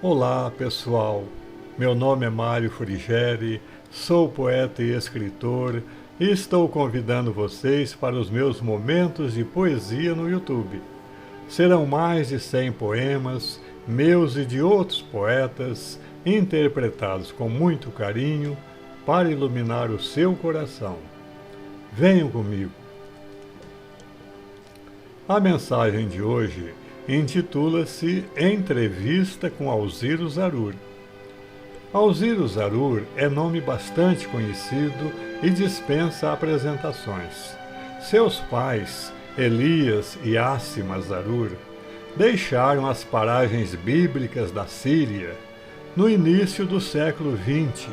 Olá, pessoal. Meu nome é Mário Frigeri, sou poeta e escritor e estou convidando vocês para os meus momentos de poesia no YouTube. Serão mais de 100 poemas, meus e de outros poetas, interpretados com muito carinho para iluminar o seu coração. Venham comigo. A mensagem de hoje intitula-se Entrevista com Alziro Zarur. Alziro Zarur é nome bastante conhecido e dispensa apresentações. Seus pais, Elias e Assima Zarur, deixaram as paragens bíblicas da Síria no início do século XX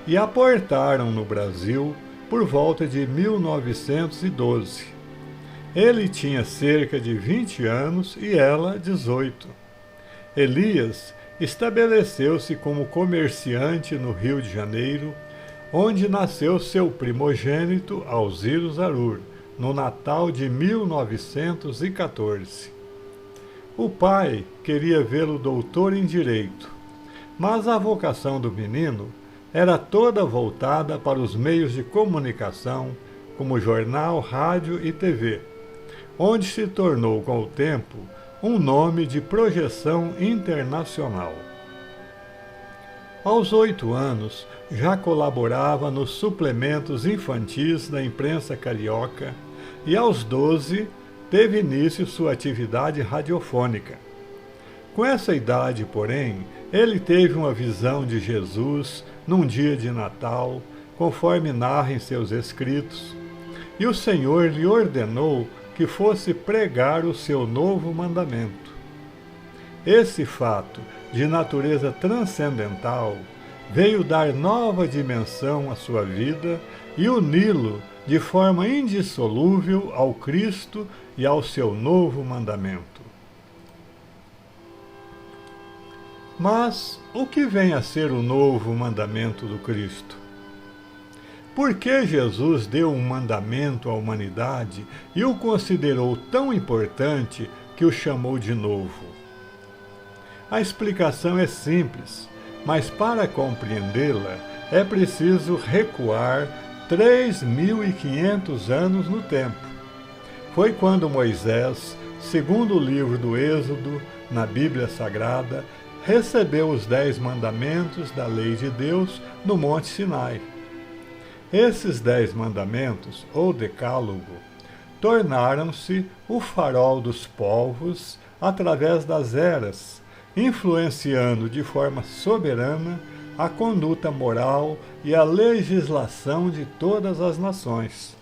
e aportaram no Brasil por volta de 1912. Ele tinha cerca de 20 anos e ela 18. Elias estabeleceu-se como comerciante no Rio de Janeiro, onde nasceu seu primogênito Alziro Zarur, no Natal de 1914. O pai queria vê-lo doutor em Direito, mas a vocação do menino era toda voltada para os meios de comunicação, como jornal, rádio e TV, onde se tornou, com o tempo, um nome de projeção internacional. Aos 8 anos, já colaborava nos suplementos infantis da imprensa carioca e, aos 12, teve início sua atividade radiofônica. Com essa idade, porém, ele teve uma visão de Jesus num dia de Natal, conforme narra em seus escritos, e o Senhor lhe ordenou que fosse pregar o seu novo mandamento. Esse fato, de natureza transcendental, veio dar nova dimensão à sua vida e uni-lo de forma indissolúvel ao Cristo e ao seu novo mandamento. Mas o que vem a ser o novo mandamento do Cristo? Por que Jesus deu um mandamento à humanidade e o considerou tão importante que o chamou de novo? A explicação é simples, mas para compreendê-la é preciso recuar 3.500 anos no tempo. Foi quando Moisés, segundo o livro do Êxodo, na Bíblia Sagrada, recebeu os 10 mandamentos da lei de Deus no Monte Sinai. Esses 10 mandamentos, ou decálogo, tornaram-se o farol dos povos através das eras, influenciando de forma soberana a conduta moral e a legislação de todas as nações.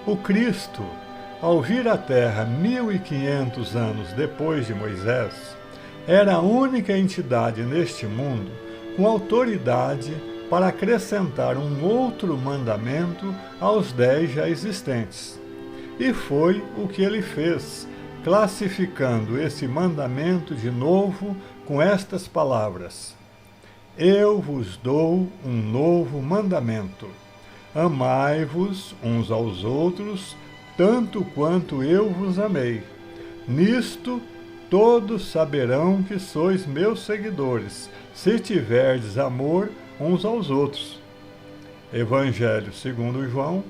O Cristo, ao vir à Terra 1500 anos depois de Moisés, era a única entidade neste mundo com autoridade para acrescentar um outro mandamento aos 10 já existentes. E foi o que ele fez, classificando esse mandamento de novo com estas palavras: Eu vos dou um novo mandamento. Amai-vos uns aos outros, tanto quanto eu vos amei. Nisto todos saberão que sois meus seguidores, se tiverdes amor uns aos outros. Evangelho segundo João,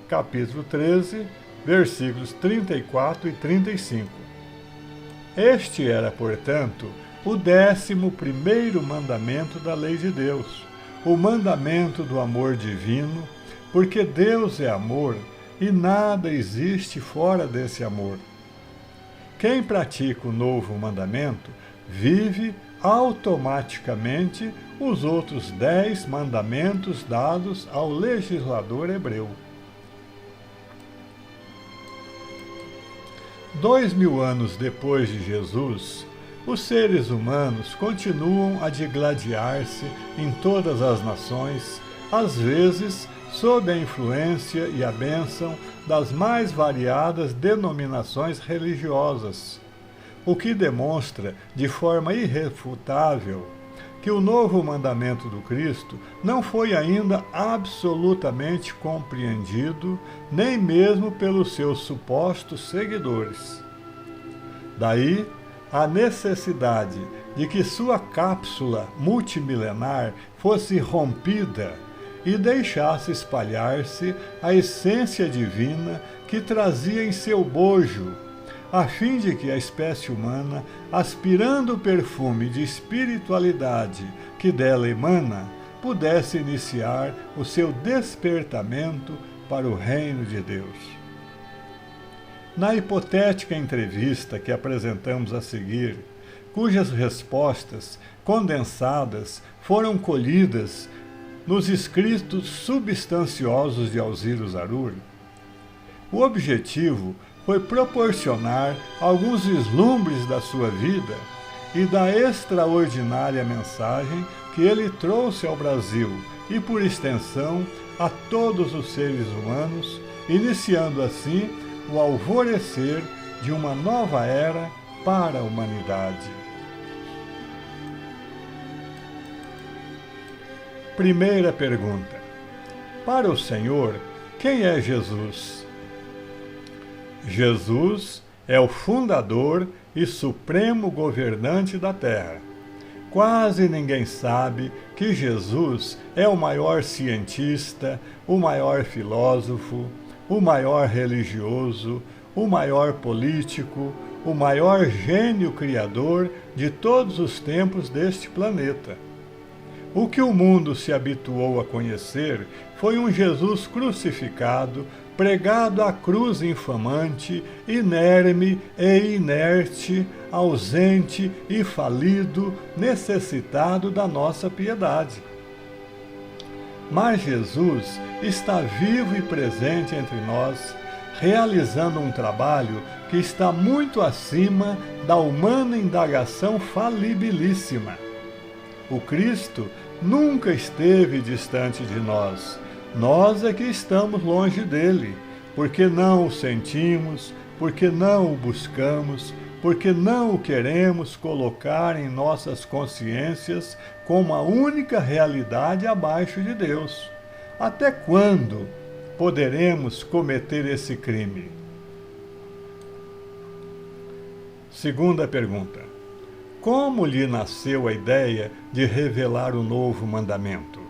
capítulo 13, versículos 34 e 35. Este era, portanto, o 11º mandamento da lei de Deus, o mandamento do amor divino, porque Deus é amor e nada existe fora desse amor. Quem pratica o novo mandamento vive automaticamente os outros 10 mandamentos dados ao legislador hebreu. 2000 anos depois de Jesus, os seres humanos continuam a digladiar-se em todas as nações, às vezes sob a influência e a bênção das mais variadas denominações religiosas, o que demonstra de forma irrefutável que o novo mandamento do Cristo não foi ainda absolutamente compreendido, nem mesmo pelos seus supostos seguidores. Daí a necessidade de que sua cápsula multimilenar fosse rompida e deixasse espalhar-se a essência divina que trazia em seu bojo, a fim de que a espécie humana, aspirando o perfume de espiritualidade que dela emana, pudesse iniciar o seu despertamento para o reino de Deus. Na hipotética entrevista que apresentamos a seguir, cujas respostas condensadas foram colhidas nos escritos substanciosos de Alzira Zarur, o objetivo foi proporcionar alguns vislumbres da sua vida e da extraordinária mensagem que ele trouxe ao Brasil e, por extensão, a todos os seres humanos, iniciando assim o alvorecer de uma nova era para a humanidade. Primeira pergunta. Para o Senhor, quem é Jesus? Jesus é o fundador e supremo governante da Terra. Quase ninguém sabe que Jesus é o maior cientista, o maior filósofo, o maior religioso, o maior político, o maior gênio criador de todos os tempos deste planeta. O que o mundo se habituou a conhecer foi um Jesus crucificado, pregado à cruz infamante, inerme e inerte, ausente e falido, necessitado da nossa piedade. Mas Jesus está vivo e presente entre nós, realizando um trabalho que está muito acima da humana indagação falibilíssima. O Cristo nunca esteve distante de nós. Nós é que estamos longe dele, porque não o sentimos, porque não o buscamos, porque não o queremos colocar em nossas consciências como a única realidade abaixo de Deus. Até quando poderemos cometer esse crime? Segunda pergunta. Como lhe nasceu a ideia de revelar o novo mandamento?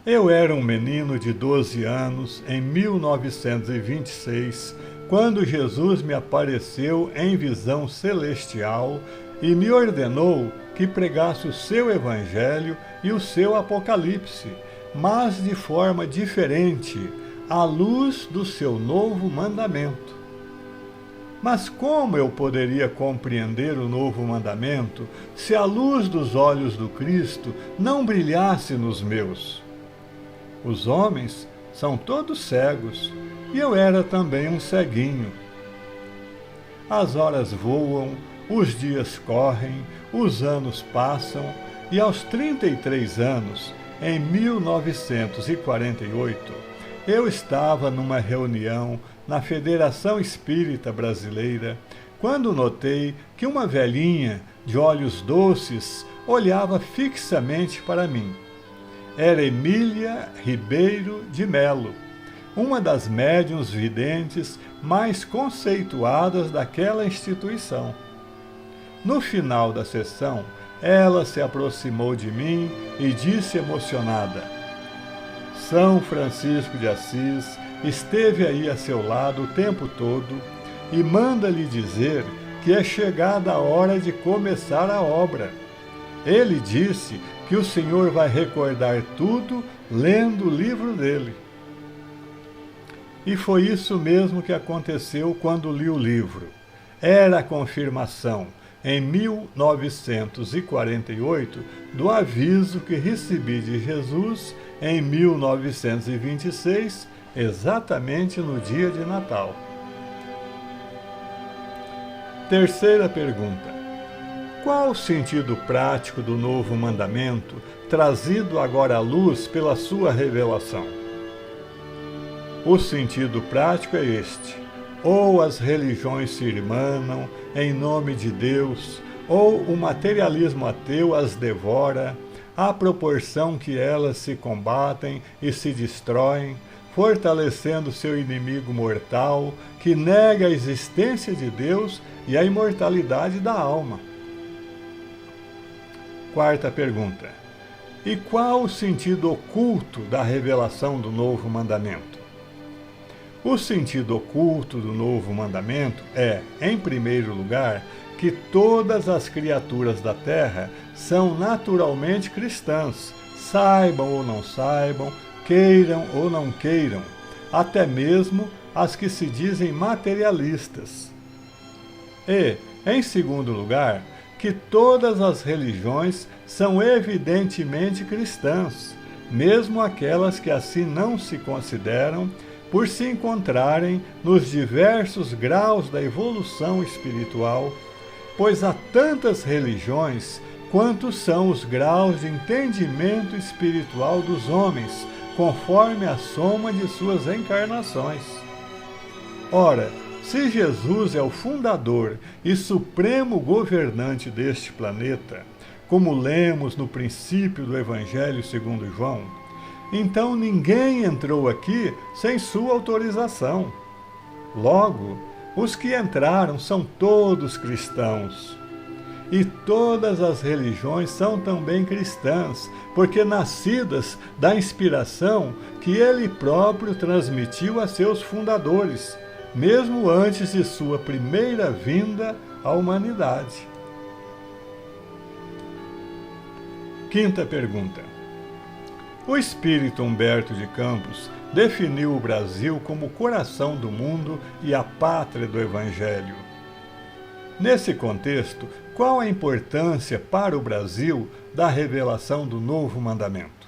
Eu era um menino de 12 anos em 1926, quando Jesus me apareceu em visão celestial e me ordenou que pregasse o seu evangelho e o seu apocalipse, mas de forma diferente, à luz do seu novo mandamento. Mas como eu poderia compreender o novo mandamento se a luz dos olhos do Cristo não brilhasse nos meus? Os homens são todos cegos, e eu era também um ceguinho. As horas voam, os dias correm, os anos passam, e aos 33 anos, em 1948, eu estava numa reunião na Federação Espírita Brasileira, quando notei que uma velhinha de olhos doces olhava fixamente para mim. Era Emília Ribeiro de Melo, uma das médiuns videntes mais conceituadas daquela instituição. No final da sessão, ela se aproximou de mim e disse emocionada: São Francisco de Assis esteve aí a seu lado o tempo todo e manda-lhe dizer que é chegada a hora de começar a obra. Ele disse que o Senhor vai recordar tudo lendo o livro dele. E foi isso mesmo que aconteceu quando li o livro. Era a confirmação, em 1948, do aviso que recebi de Jesus em 1926, exatamente no dia de Natal. Terceira pergunta. Qual o sentido prático do novo mandamento, trazido agora à luz pela sua revelação? O sentido prático é este: ou as religiões se irmanam em nome de Deus, ou o materialismo ateu as devora, à proporção que elas se combatem e se destroem, fortalecendo seu inimigo mortal, que nega a existência de Deus e a imortalidade da alma. Quarta pergunta: e qual o sentido oculto da revelação do novo mandamento? O sentido oculto do novo mandamento é, em primeiro lugar, que todas as criaturas da terra são naturalmente cristãs, saibam ou não saibam, queiram ou não queiram, até mesmo as que se dizem materialistas. E, em segundo lugar, que todas as religiões são evidentemente cristãs, mesmo aquelas que assim não se consideram, por se encontrarem nos diversos graus da evolução espiritual, pois há tantas religiões quantos são os graus de entendimento espiritual dos homens, conforme a soma de suas encarnações. Ora, se Jesus é o fundador e supremo governante deste planeta, como lemos no princípio do Evangelho segundo João, então ninguém entrou aqui sem sua autorização. Logo, os que entraram são todos cristãos. E todas as religiões são também cristãs, porque nascidas da inspiração que ele próprio transmitiu a seus fundadores, mesmo antes de sua primeira vinda à humanidade. Quinta pergunta: o espírito Humberto de Campos definiu o Brasil como o coração do mundo e a pátria do Evangelho. Nesse contexto, qual a importância para o Brasil da revelação do Novo Mandamento?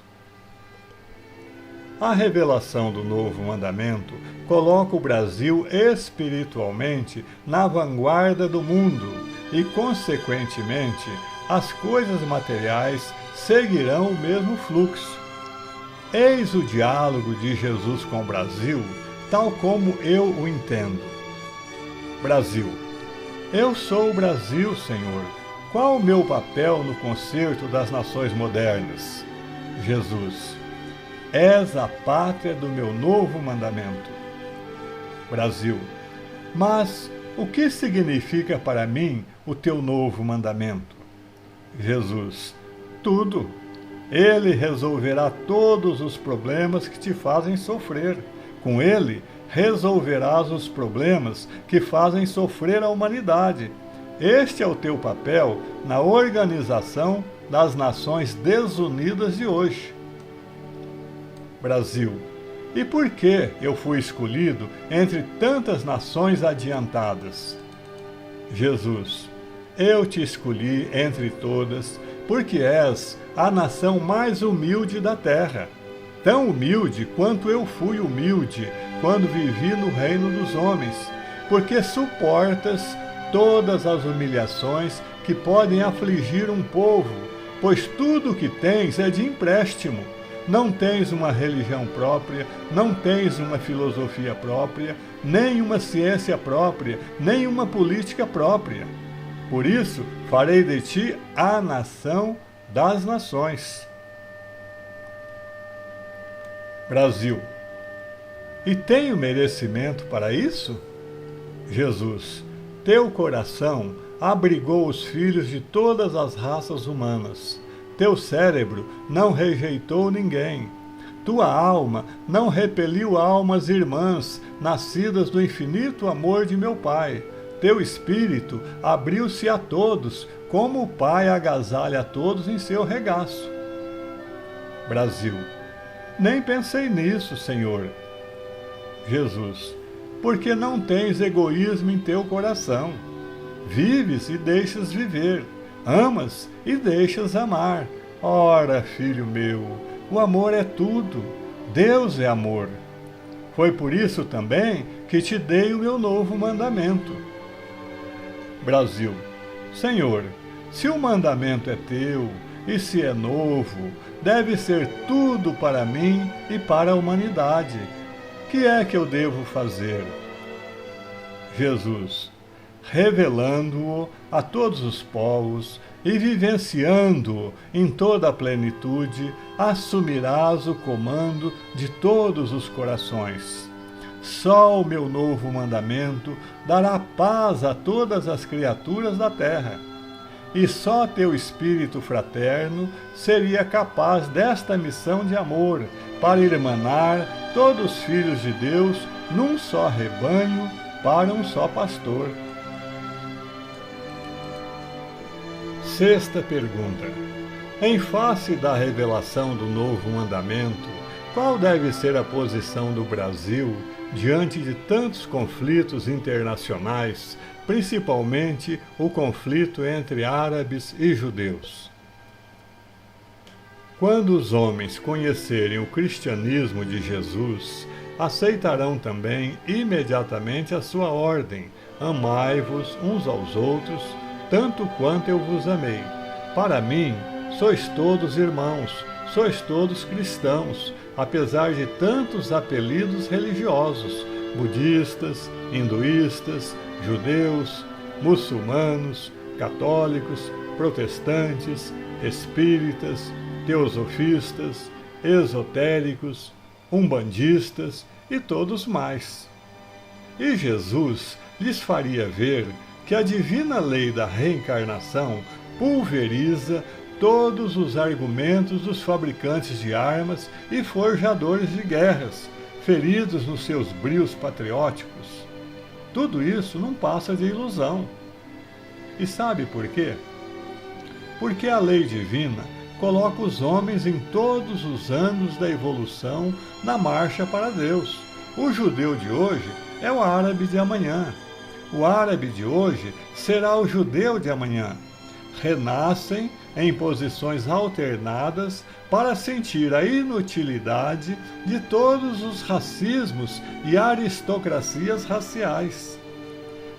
A revelação do Novo Mandamento coloca o Brasil espiritualmente na vanguarda do mundo e, consequentemente, as coisas materiais seguirão o mesmo fluxo. Eis o diálogo de Jesus com o Brasil, tal como eu o entendo. Brasil: eu sou o Brasil, Senhor. Qual o meu papel no concerto das nações modernas? Jesus: és a pátria do meu novo mandamento. Brasil: mas o que significa para mim o teu novo mandamento? Jesus: tudo. Ele resolverá todos os problemas que te fazem sofrer. Com ele, resolverás os problemas que fazem sofrer a humanidade. Este é o teu papel na organização das nações desunidas de hoje. Brasil: e por que eu fui escolhido entre tantas nações adiantadas? Jesus: eu te escolhi entre todas, porque és a nação mais humilde da terra, tão humilde quanto eu fui humilde quando vivi no reino dos homens, porque suportas todas as humilhações que podem afligir um povo, pois tudo o que tens é de empréstimo. Não tens uma religião própria, não tens uma filosofia própria, nem uma ciência própria, nem uma política própria. Por isso, farei de ti a nação das nações. Brasil: e tenho merecimento para isso? Jesus: teu coração abrigou os filhos de todas as raças humanas. Teu cérebro não rejeitou ninguém. Tua alma não repeliu almas irmãs, nascidas do infinito amor de meu Pai. Teu espírito abriu-se a todos, como o Pai agasalha a todos em seu regaço. Brasil: nem pensei nisso, Senhor. Jesus: porque não tens egoísmo em teu coração. Vives e deixas viver, amas e deixas amar. Ora, filho meu, o amor é tudo. Deus é amor. Foi por isso também que te dei o meu novo mandamento. Brasil: Senhor, se o mandamento é teu e se é novo, deve ser tudo para mim e para a humanidade. Que é que eu devo fazer? Jesus: revelando-o a todos os povos, e vivenciando em toda a plenitude, assumirás o comando de todos os corações. Só o meu novo mandamento dará paz a todas as criaturas da terra. E só teu espírito fraterno seria capaz desta missão de amor, para irmanar todos os filhos de Deus num só rebanho, para um só pastor. Sexta pergunta. Em face da revelação do novo mandamento, qual deve ser a posição do Brasil diante de tantos conflitos internacionais, principalmente o conflito entre árabes e judeus? Quando os homens conhecerem o cristianismo de Jesus, aceitarão também imediatamente a sua ordem: amai-vos uns aos outros, tanto quanto eu vos amei. Para mim, sois todos irmãos, sois todos cristãos, apesar de tantos apelidos religiosos, budistas, hinduístas, judeus, muçulmanos, católicos, protestantes, espíritas, teosofistas, esotéricos, umbandistas e todos mais. E Jesus lhes faria ver que a divina lei da reencarnação pulveriza todos os argumentos dos fabricantes de armas e forjadores de guerras, feridos nos seus brios patrióticos. Tudo isso não passa de ilusão. E sabe por quê? Porque a lei divina coloca os homens em todos os anos da evolução na marcha para Deus. O judeu de hoje é o árabe de amanhã. O árabe de hoje será o judeu de amanhã. Renascem em posições alternadas para sentir a inutilidade de todos os racismos e aristocracias raciais.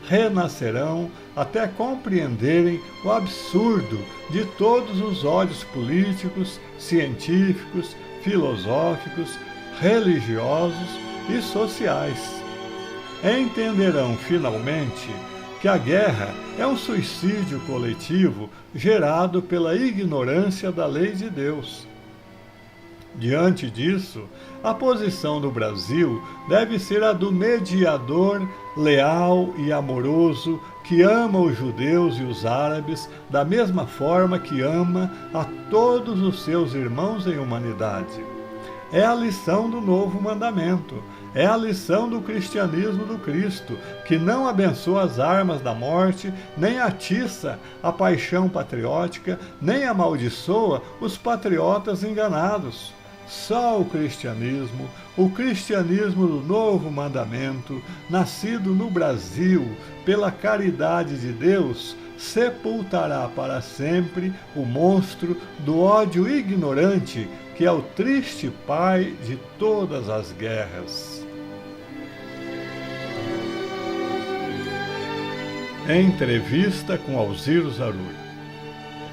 Renascerão até compreenderem o absurdo de todos os ódios políticos, científicos, filosóficos, religiosos e sociais. Entenderão finalmente que a guerra é um suicídio coletivo gerado pela ignorância da lei de Deus. Diante disso, a posição do Brasil deve ser a do mediador leal e amoroso que ama os judeus e os árabes da mesma forma que ama a todos os seus irmãos em humanidade. É a lição do novo mandamento, é a lição do cristianismo do Cristo, que não abençoa as armas da morte, nem atiça a paixão patriótica, nem amaldiçoa os patriotas enganados. Só o cristianismo do novo mandamento, nascido no Brasil pela caridade de Deus, sepultará para sempre o monstro do ódio ignorante, que é o triste pai de todas as guerras. Entrevista com Alziro Zarur.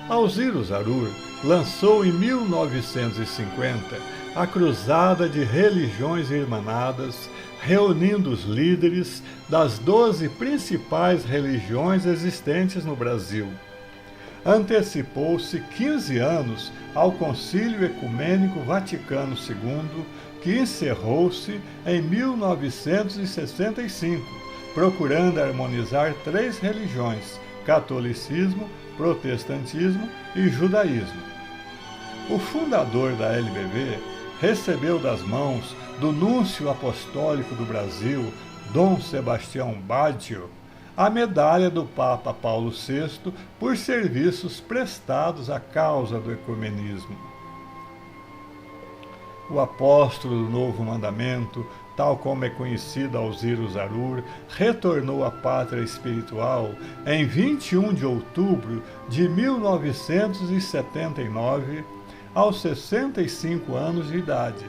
Alziro Zarur lançou em 1950 a Cruzada de Religiões Irmanadas, reunindo os líderes das 12 principais religiões existentes no Brasil. Antecipou-se 15 anos ao Concílio Ecumênico Vaticano II, que encerrou-se em 1965, procurando harmonizar 3 religiões: catolicismo, protestantismo e judaísmo. O fundador da LBV recebeu das mãos do Núncio Apostólico do Brasil, Dom Sebastião Baccio, a medalha do Papa Paulo VI por serviços prestados à causa do ecumenismo. O apóstolo do Novo Mandamento, tal como é conhecido Alziro Zarur, retornou à pátria espiritual em 21 de outubro de 1979, aos 65 anos de idade.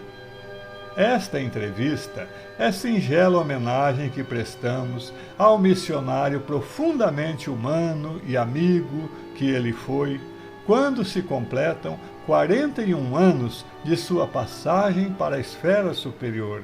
Esta entrevista é singela homenagem que prestamos ao missionário profundamente humano e amigo que ele foi, quando se completam 41 anos de sua passagem para a esfera superior.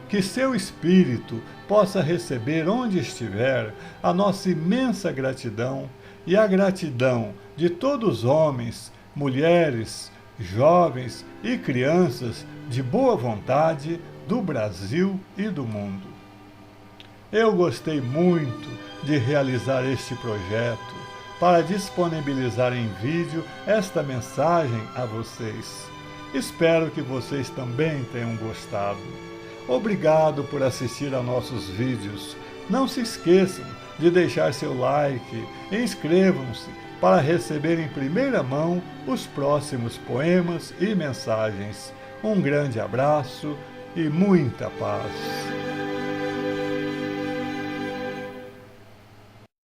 Que seu espírito possa receber onde estiver a nossa imensa gratidão e a gratidão de todos os homens, mulheres, jovens e crianças de boa vontade do Brasil e do mundo. Eu gostei muito de realizar este projeto para disponibilizar em vídeo esta mensagem a vocês. Espero que vocês também tenham gostado. Obrigado por assistir a nossos vídeos. Não se esqueçam de deixar seu like e inscrevam-se para receber em primeira mão os próximos poemas e mensagens. Um grande abraço e muita paz.